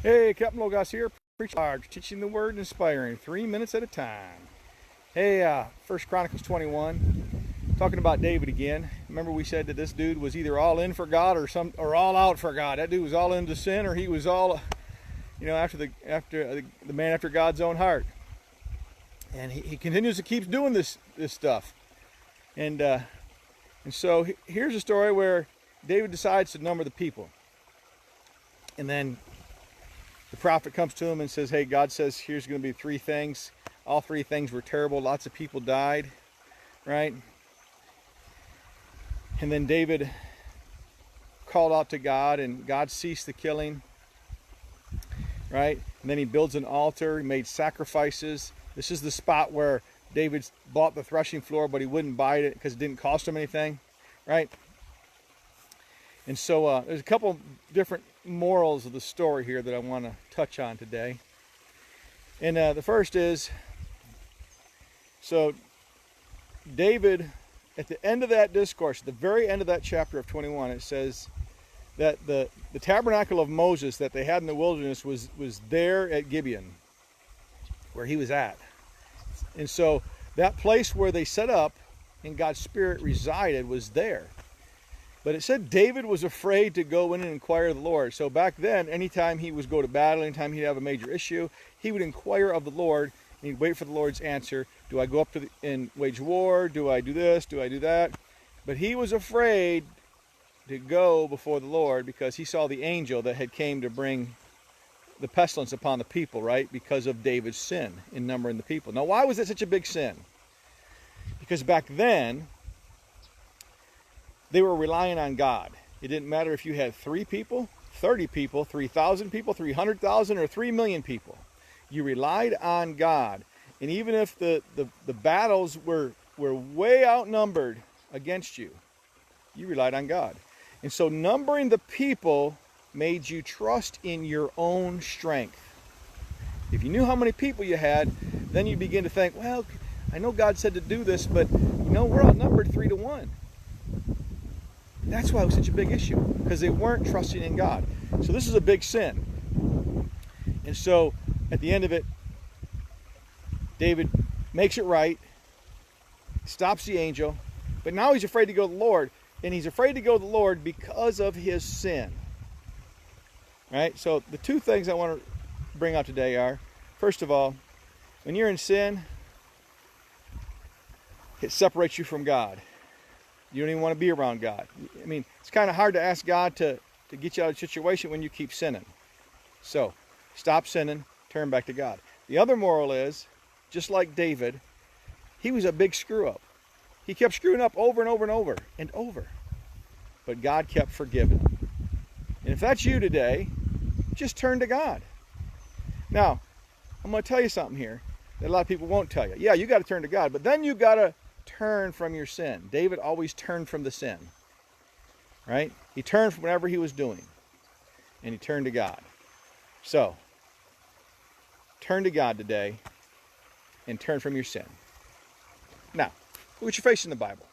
Hey, Captain here, preaching large, teaching the word, and inspiring, 3 minutes at a time. Hey, 1 Chronicles 21, talking about David again. Remember we said that this dude was either all in for God or all out for God. That dude was all into sin, or he was all, after the man after God's own heart. And he continues to keep doing this stuff. And so here's a story where David decides to number the people. And then the prophet comes to him and says, hey, God says here's going to be 3 things. All 3 things were terrible. Lots of people died, right? And then David called out to God, and God ceased the killing, right? And then he builds an altar. He made sacrifices. This is the spot where David bought the threshing floor, but he wouldn't buy it because it didn't cost him anything, right? And so there's a couple different morals of the story here that I want to touch on today. And the first is, so David, at the end of that discourse, at the very end of that chapter of 21, it says that the tabernacle of Moses that they had in the wilderness was there at Gibeon, where he was at. And so that place where they set up and God's Spirit resided was there. But it said David was afraid to go in and inquire of the Lord. So back then, anytime he was go to battle, anytime he'd have a major issue, he would inquire of the Lord, and he'd wait for the Lord's answer. Do I go up and wage war? Do I do this? Do I do that? But he was afraid to go before the Lord because he saw the angel that had came to bring the pestilence upon the people, right? Because of David's sin in numbering the people. Now, why was that such a big sin? Because back then, they were relying on God. It didn't matter if you had 3 people, 30 people, 3,000 people, 300,000, or 3 million people. You relied on God. And even if the battles were way outnumbered against you, you relied on God. And so numbering the people made you trust in your own strength. If you knew how many people you had, then you begin to think, well, I know God said to do this, but we're outnumbered 3 to 1. That's why it was such a big issue, because they weren't trusting in God. So this is a big sin. And so at the end of it, David makes it right, stops the angel, but now he's afraid to go to the Lord, and he's afraid to go to the Lord because of his sin. Right? So the 2 things I want to bring out today are, first of all, when you're in sin, it separates you from God. You don't even want to be around God. I mean, it's kind of hard to ask God to get you out of a situation when you keep sinning. So, stop sinning, turn back to God. The other moral is, just like David, he was a big screw-up. He kept screwing up over and over and over and over. But God kept forgiving him. And if that's you today, just turn to God. Now, I'm going to tell you something here that a lot of people won't tell you. Yeah, you got to turn to God, but then you got to turn from your sin. David always turned from the sin, right? He turned from whatever he was doing, and he turned to God. So, turn to God today and turn from your sin. Now, look at your face in the Bible.